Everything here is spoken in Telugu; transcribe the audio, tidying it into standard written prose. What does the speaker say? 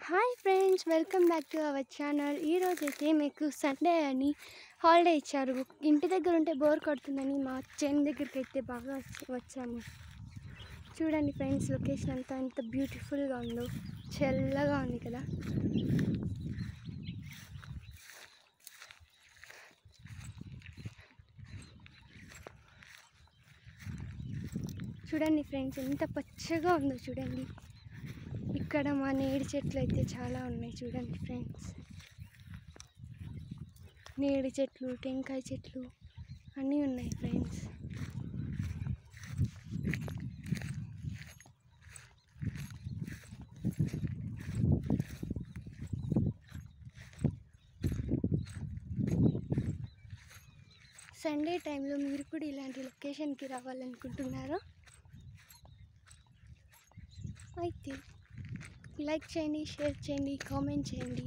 Hi friends, welcome back to our channel. ఈరోజైతే మీకు సండే అని హాలిడే ఇచ్చారు. ఇంటి దగ్గర ఉంటే బోర్ కొడుతుందని మా చేను దగ్గరికి అయితే బాగా వచ్చాము. చూడండి ఫ్రెండ్స్, లొకేషన్ అంతా ఎంత బ్యూటిఫుల్గా ఉందో, చల్లగా ఉంది కదా. చూడండి ఫ్రెండ్స్, ఎంత పచ్చగా ఉందో చూడండి. ఇక్కడ మా నేడి చెట్లు అయితే చాలా ఉన్నాయి. చూడండి ఫ్రెండ్స్, నేడి చెట్లు, టెంకాయ చెట్లు అన్నీ ఉన్నాయి ఫ్రెండ్స్. సండే టైంలో మీరు కూడా ఇలాంటి లొకేషన్కి రావాలనుకుంటున్నారా? అయితే లైక్ చేయండి, షేర్ చేయండి, కామెంట్ చేయండి.